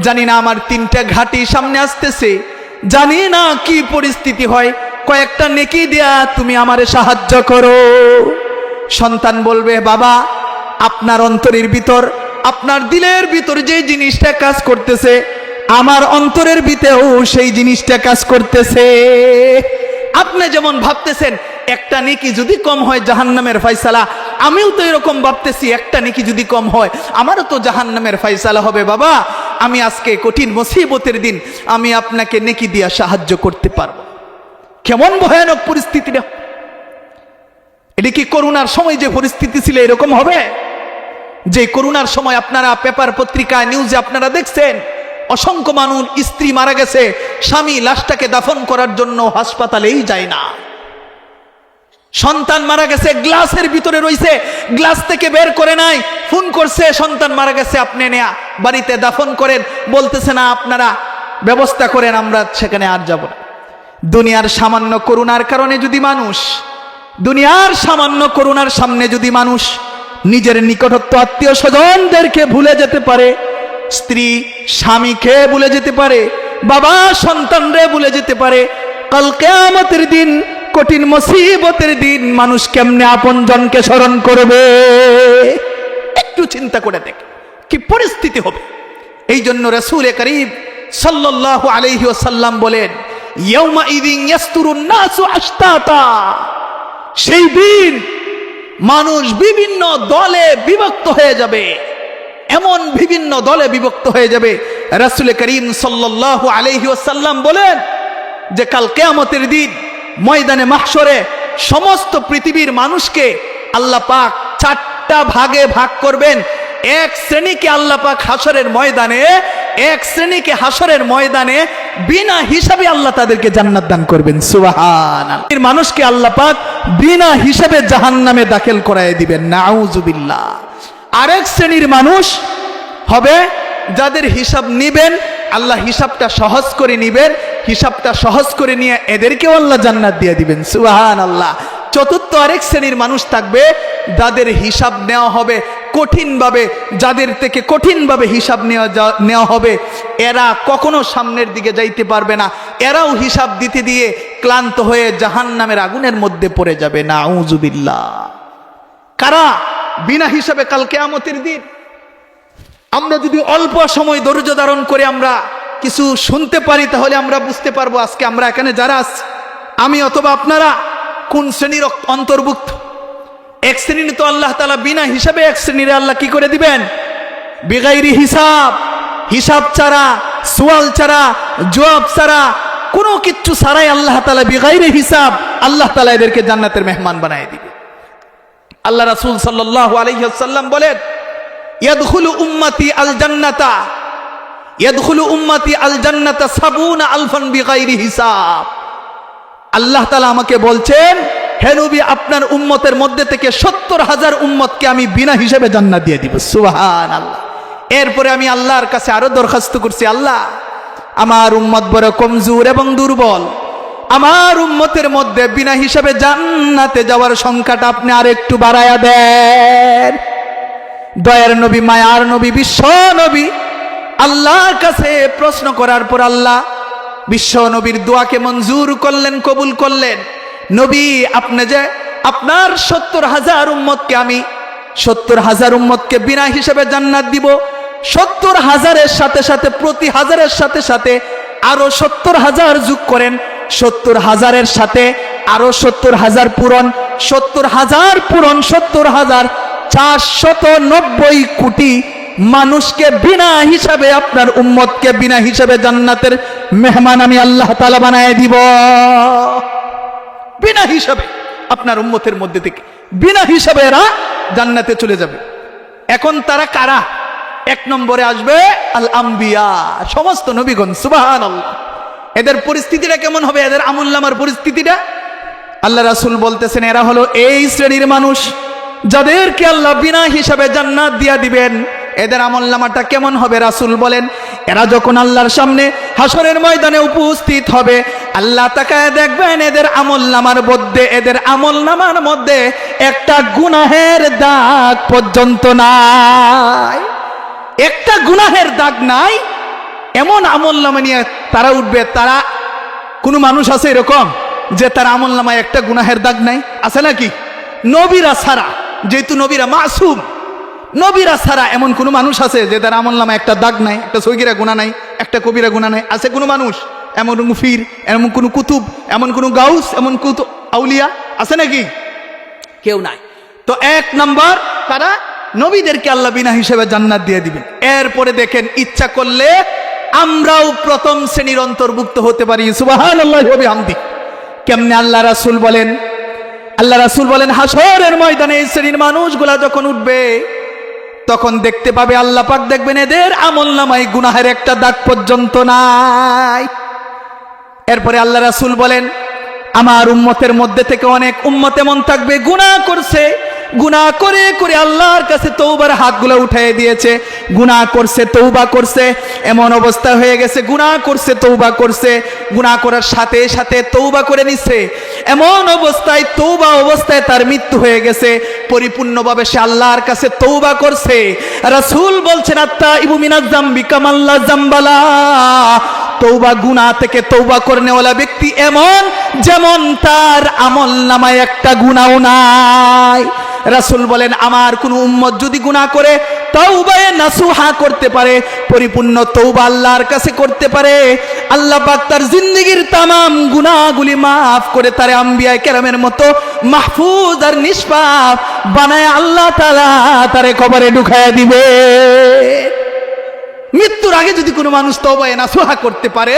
জানি না আমার 3টা ঘাটি সামনে আসতেছে, জানি না কি পরিস্থিতি হয়, কয়েকটা নেকি দেয়া তুমি আমারে সাহায্য করো। সন্তান বলবে, বাবা, আপনার অন্তরের ভিতর, আপনার দিলের ভিতর যে জিনিসটা কাজ করতেছে, আমার অন্তরের ভিতরেও সেই জিনিসটা কাজ করতেছে। আপনি যেমন ভাবতেছেন একটা নেকি যদি কম হয় জাহান্নামের ফয়সালা, আমিও তো এরকম ভাবতেছি একটা নেকি যদি কম হয় আমারও তো জাহান্নামের ফয়সালা হবে। বাবা, আমি আজকে কঠিন মুসিবতের দিন, আমি আপনাকে নেকি দিয়া সাহায্য করতে পারবো। কেমন ভয়ানক পরিস্থিতিটা! এটা কি করোনার সময় যে পরিস্থিতি ছিল এরকম হবে? যে করোনার সময় আপনারা পেপার পত্রিকা নিউজে আপনারা দেখছেন অসংখ্য মানুষ, স্ত্রী মারা গেছে, স্বামী লাশটাকে দাফন করার জন্য হাসপাতালেই যায় না। সন্তান মারা গেছে, গ্লাসের ভিতরে রইছে, গ্লাস থেকে বের করে নাই, ফোন করছে সন্তান মারা গেছে, আপনি নেয়া বাড়িতে দাফন করেন, বলতেছে না আপনারা ব্যবস্থা করেন, আমরা সেখানে আর যাব না। দুনিয়ার সামান্য করুণার কারণে যদি মানুষ, দুনিয়ার সামান্য করুণার সামনে যদি মানুষ নিজের নিকটত্ব আত্মীয় স্বজনদেরকে ভুলে যেতে পারে, স্ত্রী স্বামীকে ভুলে যেতে পারে, বাবা সন্তানরে ভুলে যেতে পারে, কাল কিয়ামতের দিন, কঠিন মুসিবতের দিন মানুষ কেমনে আপনজনকে স্মরণ করবে? একটু চিন্তা করে দেখ কি পরিস্থিতি হবে। এই জন্য রাসূল করিম সাল্লাল্লাহু আলাইহি ওয়াসাল্লাম বলেন, ইয়াউমা ইযিন ইয়াসতুরুন নাসু আশতাতা, সেই দিন মানুষ বিভিন্ন দলে বিভক্ত হয়ে যাবে, এমন বিভিন্ন দলে বিভক্ত হয়ে যাবে। রাসূল করিম সাল্লাল্লাহু আলাইহি ওয়াসাল্লাম বলেন যে কাল কিয়ামতের দিন ময়দানে মাহশরে সমস্ত পৃথিবীর মানুষকে আল্লাহ পাক চারটা ভাগে ভাগ করবেন। এক শ্রেণীকে আল্লাহ পাক হাসরের ময়দানে, এক শ্রেণীকে হাসরের ময়দানে বিনা হিসাবে আল্লাহ তাদেরকে জান্নাত দান করবেন। সুবহানাল্লাহ। মানুষকে আল্লাহ পাক বিনা হিসাবে জাহান্নামে দাখিল করায় দিবেন। নাউজুবিল্লাহ। আরেক শ্রেণীর মানুষ হবে যাদের হিসাব নিবেন, আল্লাহ হিসাবটা সহজ করে নিবেন, হিসাবটা সহজ করে নিয়ে এদেরকেও আল্লাহ জান্নাত দিয়ে দিবেন। সুবহানাল্লাহ। চতুর্থ আরেক শ্রেণীর মানুষ থাকবে যাদের হিসাব নেওয়া হবে কঠিনভাবে, যাদের থেকে কঠিনভাবে হিসাব নেওয়া হবে, এরা কখনো সামনের দিকে যাইতে পারবে না, এরাও হিসাব দিতে দিয়ে ক্লান্ত হয়ে জাহান্নামের আগুনের মধ্যে পড়ে যাবে। নাউজুবিল্লাহ। কারা বিনা হিসাবে কাল কিয়ামতের দিন? আমরা যদি অল্প সময় ধৈর্য ধারণ করে আমরা কিছু শুনতে পারি, তাহলে আমরা বুঝতে পারবো আজকে আমরা এখানে যারা আছি, আমি অথবা আপনারা কোন শ্রেণীর অন্তর্ভুক্ত। এক শ্রেণী তো আল্লাহ তাআলা বিনা হিসাবে, এক শ্রেণীর আল্লাহ কি করে দিবেন? বিগাইরি হিসাব, হিসাব ছাড়া, সুয়াল ছাড়া, জবাব ছাড়া, কোনো কিচ্ছু ছাড়াই আল্লাহ তাআলা বিগাইরি হিসাব আল্লাহ তাআলা এদেরকে জান্নাতের মেহমান বানায় দিবে। আল্লাহ রাসূল সাল্লাল্লাহু আলাইহি ওয়াসাল্লাম বলেন, ইয়াদখুলু উম্মতি আল জান্নাতা, ইয়াদখুলু উম্মতি আল জান্নাতা ৭০ আলফান বিগাইরি হিসাব। আল্লাহ তাআলা আমাকে বলছেন, হে নবী, আপনার উম্মতের মধ্যে থেকে ৭০,০০০ উম্মতকে আমি বিনা হিসাবে জান্নাত দিয়ে দিব। সুবহানাল্লাহ। এরপরে আমি আল্লাহর কাছে আরো দরখাস্ত করছি, আল্লাহ আমার উম্মত বড় কমজোর এবং দুর্বল, আমার উম্মতের মধ্যে বিনা হিসাবে জান্নাতে যাওয়ার সংখ্যাটা আপনি আর একটু বাড়ায়া দেন। দয়ার নবী, মায়ার নবী, বিশ্ব নবী আল্লাহর কাছে প্রশ্ন করার পর আল্লাহ বিশ্ব নবীর দোয়াকে মঞ্জুর করলেন, কবুল করলেন। নবী, আপনি যে আপনার ৭০,০০০ উম্মতকে, আমি ৭০,০০০ উম্মতকে বিনা হিসাবে জান্নাত দিব, ৭০,০০০-এর সাথে সাথে, প্রতি হাজারের সাথে সাথে আরো ৭০,০০০ যোগ করেন, ৭০,০০০-এর সাথে আরো ৭০,০০০ পূরণ, ৭০,০০০ পূরণ ৭০,০০০, ৪৯০ কোটি মানুষকে বিনা হিসাবে, আপনার উম্মতকে বিনা হিসাবে জান্নাতের মেহমান আমি আল্লাহ তাআলা বানায় দিব। বিনা হিসাবে আপনার উম্মতের মধ্যে থেকে বিনা হিসাবে এরা জান্নাতে চলে যাবে। এখন তারা কারা? এক নম্বরে আসবে আল আম্বিয়া, সমস্ত নবীগণ। সুবহানাল্লাহ। এদের পরিস্থিতিটা কেমন হবে? এদের আমুল্লামার পরিস্থিতিটা আল্লাহ রাসূল বলতেছেন, এরা হলো এই শ্রেণীর মানুষ যাদেরকে আল্লাহ বিনা হিসাবে জান্নাত দিয়া দিবেন। এদের আমলনামাটা কেমন হবে? রাসূল বলেন, এরা যখন আল্লাহর সামনে হাসরের ময়দানে উপস্থিত হবে, আল্লাহ তাকায় দেখবেন এদের আমলনামার মধ্যে, এদের আমলনামার মধ্যে একটা গুনাহের দাগ পর্যন্ত নাই, একটা গুনাহের দাগ নাই। এমন আমলনামা নিয়ে তারা উঠবে। তারা কোনো মানুষ আছে এরকম যে তার আমলনামায় একটা গুনাহের দাগ নাই? আছে নাকি? নবীরা ছাড়া, যেহেতু নবীরা মাসুম, নবীরা ছাড়া এমন কোনো মানুষ আছে যে তার আমলনামায় একটা দাগ নাই, একটা সগীরা গুনাহ নাই, একটা কবিরা গুনাহ নাই? আছে কোনো মানুষ? এমন মুফির, এমন কোনো কুতুব, এমন কোনো গাউস, এমন কোনো আউলিয়া আছে নাকি? কেউ নাই। তো এক নাম্বার, তারা নবীদেরকে আল্লাহ বিনা হিসেবে জান্নাত দিয়ে দিবেন। এরপরে দেখেন, ইচ্ছা করলে আমরাও প্রথম শ্রেণীর অন্তর্ভুক্ত হতে পারি। সুবহানাল্লাহি ওয়া বিহামদি। কেমনে? আল্লাহ রাসূল বলেন, আল্লাহ রাসূল বলেন, হাসরের ময়দানে এই শ্রেণীর মানুষগুলা যখন উঠবে, তখন দেখতে পাবে আল্লাহ পাক দেখবেন এদের আমলনামায় গুনাহের একটা দাগ পর্যন্ত নাই। এরপরে আল্লাহ রাসূল বলেন আমার উম্মতের মধ্যে থেকে অনেক উম্মত এমন থাকবে গুনাহ করছে, গুনাহ করে করে আল্লাহর কাছে তওবার হাতগুলো উঠিয়ে দিয়েছে, গুনাহ করছে তওবা করছে, এমন অবস্থা হয়ে গেছে গুনাহ করছে তওবা করছে, গুনাহ করার সাথে সাথে তওবা করে নিছে, এমন অবস্থায় তওবা অবস্থায় তার মৃত্যু হয়ে গেছে, পরিপূর্ণভাবে সে আল্লাহর কাছে তওবা করছে। রাসূল বলছেন আত্তাইবু মিনাজ যামবি কামাল্লা যামবালা, তওবা গুনাহ থেকে তওবা করনেওয়ালা ব্যক্তি এমন যেমন তার আমলনামায় একটা গুনাহও নাই। রাসূল বলেন আমার কোন উম্মত যদি গুনাহ করে তাওবায়ে নাসুহা করতে পারে, পরিপূর্ণ তওবা আল্লাহর কাছে করতে পারে, আল্লাহ পাক তার জিন্দেগীর তামাম গুনাহগুলি মাফ করে তারে আম্বিয়া কেরামের মতো মাহফুজ আর নিষ্পাপ বানায় আল্লাহ তাআলা তারে কবরে ঢুকায়া দিবে। মৃত্যুর আগে যদি কোনো মানুষ তওবায়ে নাসুহা করতে পারে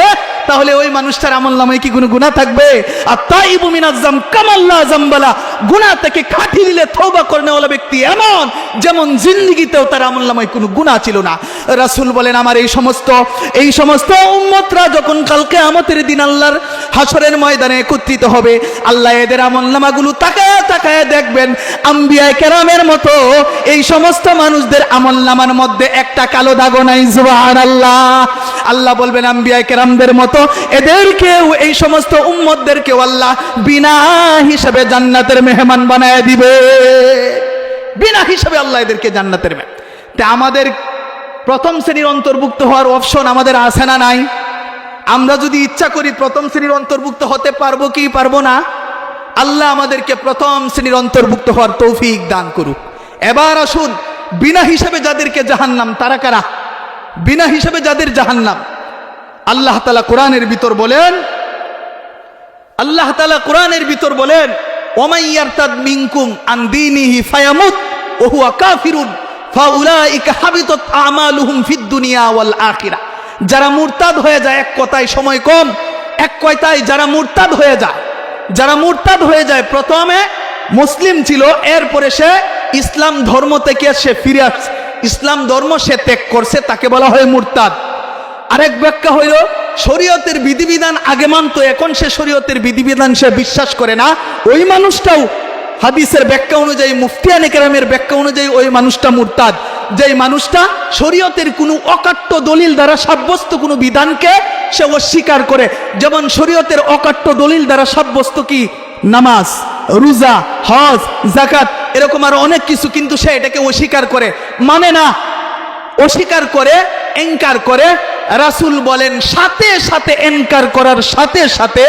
তাহলে ওই মানুষটার আমলনামায় কি কোনো গুনাহ থাকবে? আত্তাইবু মিনাজ যাম কামাল্লা যামবালা, গুনাহ থেকে কাটিয়ে দিলে তওবা করনেওয়ালা ব্যক্তি এমন যেমন জিন্দেগিতেও তার আমলনামায় কোনো গুনাহ ছিল না। রাসূল বলেন আমার এই সমস্ত উম্মতরা যখন কাল কিয়ামতের দিন আল্লাহর হাসরের ময়দানে একত্রিত হবে, আল্লাহ এদের আমলনামাগুলো তাকায়া তাকায়া দেখবেন আম্বিয়া কেরামের মতো এই সমস্ত মানুষদের আমলনামার মধ্যে একটা কালো দাগও নাই। সুবহানাল্লাহ। আল্লাহ বলবেন আম্বিয়া কেরামদের মতো এদেরকেও এই সমস্ত উম্মতদেরকেও আল্লাহ বিনা হিসাবে জান্নাতের মেহমান বানায় দিবে, বিনা হিসাবে আল্লাহ এদেরকে জান্নাতের মেহমান। তা আমাদের প্রথম শ্রেণীর অন্তর্ভুক্ত হওয়ার অপশন আমাদের আছে না নাই? আমরা যদি ইচ্ছা করি প্রথম শ্রেণীর অন্তর্ভুক্ত হতে পারবো কি পারবো না? আল্লাহ আমাদেরকে প্রথম শ্রেণীর অন্তর্ভুক্ত হওয়ার তৌফিক দান করুক। এবার আসুন বিনা হিসাবে যাদেরকে জাহান্নাম, তারা কারা? বিনা হিসাবে যাদের জাহান্নাম, আল্লাহ তাআলা কোরআনের ভিতর বলেন, আল্লাহ তাআলা কোরআনের ভিতর বলেন ওমাই ইয়ারতাদ মিনকুম আন দীনিহি ফায়ামুত ওয়া হুয়া কাফিরুন ফাউলাইকা হাবিতাত আমালুহুম ফিদ দুনিয়া ওয়াল আখিরাহ। যারা মুরতাদ হয়ে যায়, এক কথায় সময় কম, এক কথায় যারা মুরতাদ হয়ে যায়, প্রথমে মুসলিম ছিল, এরপরে সে ইসলাম ধর্ম থেকে সে ফিরে আসছে, ইসলাম ধর্ম সে ত্যাগ করছে, তাকে বলা হয় মুরতাদ। আরেক ব্যাখ্যা হইল শরীয়তের বিধিবিধান আগে মানত, এখন সে শরীয়তের বিধিবিধান সে বিশ্বাস করে না, ওই মানুষটাও হাদিসের ব্যাখ্যা অনুযায়ী, মুফতিয়ানে কেরামের ব্যাখ্যা অনুযায়ী ওই মানুষটা মুরতাদ। যেই মানুষটা শরীয়তের কোনো অকাট্য দলিল দ্বারা সাব্যস্ত কোনো বিধানকে সে অস্বীকার করে, যেমন শরীয়তের অকাট্য দলিল দ্বারা সাব্যস্ত কি নামাজ, রোজা, হজ, যাকাত, এরকম আরো অনেক কিছু, কিন্তু সে এটাকে অস্বীকার করে, মানে না, অস্বীকার করে, ইনকার করে। রাসূল বলেন সাথে সাথে ইনকার করার সাথে সাথে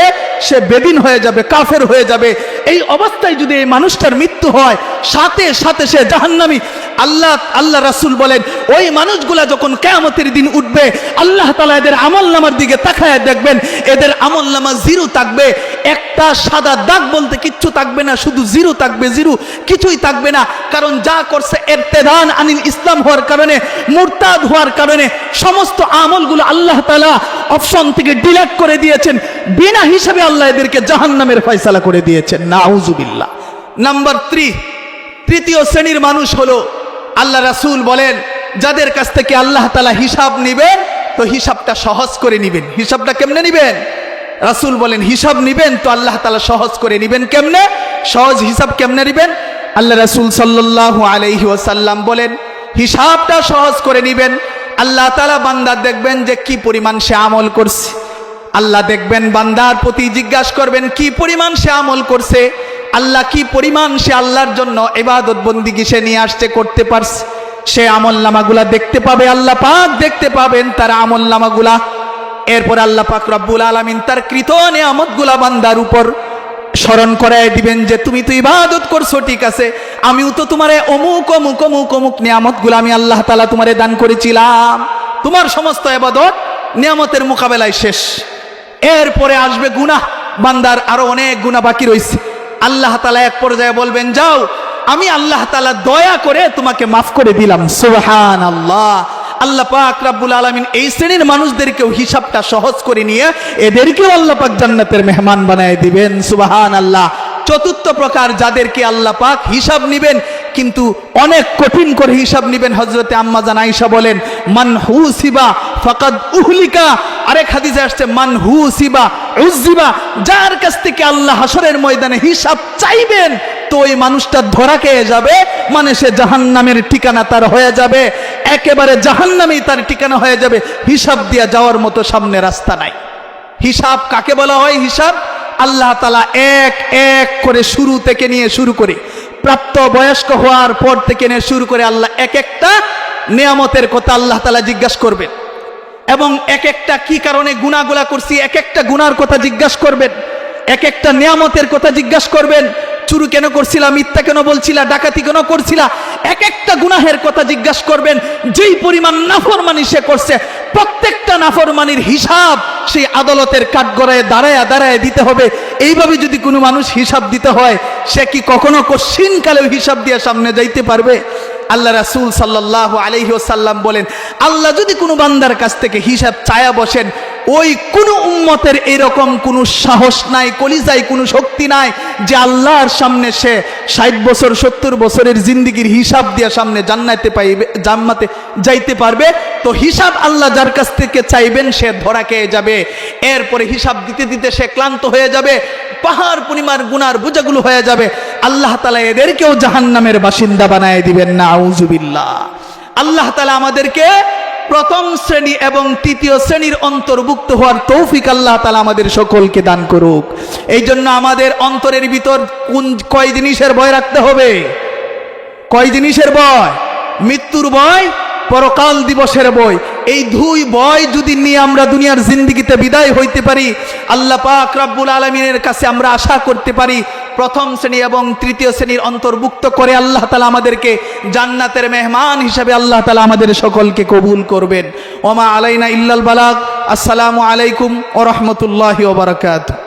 সে বেদিন হয়ে যাবে, কাফের হয়ে যাবে। এই অবস্থায় যদি এই মানুষটার মৃত্যু হয় সাথে সাথে সে জাহান্নামী। আল্লাহ রাসূল বলেন ওই মানুষগুলা যখন কিয়ামতের দিন উঠবে, আল্লাহ তাআলা এদের আমলনামার দিকে তাকায় দেখবেন, এদের আমলনামা জিরো থাকবে, একটা সাদা দাগ বলতে কিচ্ছু থাকবে না, শুধু জিরো থাকবে, জিরো, কিছুই থাকবে না। কারণ যা করছে ইরতিদান আনিল ইসলাম হওয়ার কারণে, মুরতাদ হওয়ার কারণে সমস্ত আমলগুলো আল্লাহ তাআলা অপশন থেকে ডিলিট করে দিয়েছেন, বিনা হিসাবে আল্লাহ এদেরকে জাহান্নামের ফয়সালা করে দিয়েছেন। নাউজুবিল্লাহ। নাম্বার 3, তৃতীয় শ্রেণীর মানুষ হলো, আল্লাহ রাসূল বলেন যাদের কাছ থেকে আল্লাহ তাআলা হিসাব নেবেন তো হিসাবটা সহজ করে নেবেন। হিসাবটা কেমনে নেবেন? রাসূল বলেন হিসাব নেবেন তো আল্লাহ তাআলা সহজ করে নেবেন। কেমনে? সহজ হিসাব কেমনে নেবেন? আল্লাহ রাসূল সাল্লাল্লাহু আলাইহি ওয়াসাল্লাম বলেন হিসাবটা সহজ করে নেবেন। আল্লাহ তাআলা বান্দা দেখবেন যে কি পরিমাণ সে আমল করছে, আল্লাহ দেখবেন বান্দার প্রতি জিজ্ঞাসা করবেন কি পরিমাণ সে আমল করছে, আল্লাহ কি পরিমাণ সে আল্লাহর জন্য ইবাদত বন্দিগি সে নিয়ে আসছে, করতে পারছে, সে আমলনামাগুলা দেখতে পাবে, আল্লাহ পাক দেখতে পাবেন তার আমলনামাগুলা। এরপর আল্লাহ পাক রব্বুল আলামিন তার কৃত নিয়ামতগুলা বান্দার উপর স্মরণ করায় দিবেন যে তুমি তো ইবাদত করছো, ঠিক আছে, আমিও তো তোমারে অমুক অমুক অমুক অমুক নিয়ামতগুলো আমি আল্লাহ তাআলা তোমারে দান করেছিলাম। তোমার সমস্ত ইবাদত নিয়ামতের মোকাবেলায় শেষ। এরপরে আসবে গুনাহ, বান্দার আরো অনেক গুনাহ বাকি রয়েছে। আল্লাহ তাআলা এক পর্যায়ে বলবেন যাও আমি আল্লাহ তাআলা দয়া করে তোমাকে মাফ করে দিলাম। সুবহানাল্লাহ। আল্লাহ পাক রব্বুল আলামিন এই শ্রেণীর মানুষদেরকেও হিসাবটা সহজ করে নিয়ে এদেরকেও আল্লাহ পাক জান্নাতের মেহমান বানায় দিবেন। সুবহানাল্লাহ। চতুর্থ প্রকার যাদেরকে আল্লাহ পাক হিসাব নেবেন কিন্তু অনেক কঠিন করে হিসাব নেবেন। হযরতে আম্মা জান আয়েশা বলেন, মান হুসিবা ফাকাদ উহলিকা। আরেক হাদিসে আসছে, মান হুসিবা উযিবা। যার কাছ থেকে আল্লাহ হাসরের ময়দানে হিসাব চাইবেন, তো ওই মানুষটা ধরা খেয়ে যাবে, মানে সে জাহান্নামের ঠিকানা তার হয়ে যাবে, একেবারে জাহান্নামেই তার ঠিকানা হয়ে যাবে। হিসাব দিয়া যাওয়ার মতো সামনে রাস্তা নাই। হিসাব কাকে বলা হয়? হিসাব আল্লাহ তাআলা এক এক করে শুরু থেকে নিয়ে শুরু করে প্রাপ্ত বয়স্ক হওয়ার পর থেকে নিয়ে শুরু করে আল্লাহ এক একটা নিয়ামতের কথা আল্লাহ তাআলা জিজ্ঞাসা করবেন, এবং এক একটা কি কারণে গুনাহগুলা করছি এক একটা গুনার কথা জিজ্ঞাসা করবেন, এক একটা নিয়ামতের কথা জিজ্ঞাসা করবেন। চুরি কেন করছিলা, মিথ্যা কেন বলছিলা, ডাকাতি কেন করছিলা, এক একটা গুনাহের কথা জিজ্ঞাসা করবেন। যেই পরিমাণ নাফরমানি সে করছে, প্রত্যেকটা নাফরমানির হিসাব সেই আদালতের কাঠগড়ায় দাঁড়ায় দাঁড়ায় দিতে হবে। এইভাবে যদি কোনো মানুষ হিসাব দিতে হয়, সে কি কখনো কশিনকালেও হিসাব দিয়ে সামনে যাইতে পারবে? আল্লাহ রাসূল সাল্লাল্লাহু আলাইহি ওয়াসাল্লাম বলেন, আল্লাহ যদি কোনো বান্দার কাছ থেকে হিসাব চায়া বসেন, ওই কোনো উম্মতের এরকম কোনো সাহস নাই, কলিজায় কোনো শক্তি নাই যে আল্লাহর সামনে সে 60 বছর 70 বছরের জিন্দেগির হিসাব দিয়ে সামনে জান্নাতে পাইবে, জান্নাতে যাইতে পারবে। তো হিসাব আল্লাহ যার কাছ থেকে চাইবেন সে ধরা খেয়ে যাবে। এরপরে হিসাব দিতে দিতে সে ক্লান্ত হয়ে যাবে, পাহাড় পরিমাণ গুনার বোঝাগুলো হয়ে যাবে। আল্লাহ তাআলা এদেরকেও জাহান্নামের বাসিন্দা বানায় দিবেন না, আউযুবিল্লাহ। আল্লাহ তাআলা আমাদেরকে প্রথম শ্রেণী এবং তৃতীয় শ্রেণীর অন্তর্ভুক্ত হওয়ার তৌফিক আল্লাহ তাআলা আমাদের সকলকে দান করুক। এই জন্য আমাদের অন্তরের ভিতর কয় জিনিসের ভয় রাখতে হবে? কয় জিনিসের ভয়? মৃত্যুর ভয়, পরকাল দিবসের ভয়। এই দুই ভয় যদি নিয়ে আমরা দুনিয়ার জিন্দেগিতে বিদায় হইতে পারি, আল্লাহ পাক রব্বুল আলামিনের কাছে আমরা আশা করতে পারি প্রথম শ্রেণী এবং তৃতীয় শ্রেণীর অন্তর্ভুক্ত করে আল্লাহ তাআলা আমাদেরকে জান্নাতের মেহমান হিসেবে আল্লাহ তাআলা আমাদের সকলকে কবুল করবেন। ওমা আলাইনা ইল্লাল বালাগ। আসসালামু আলাইকুম ওয়া রাহমাতুল্লাহি ওয়া বারাকাতুহু।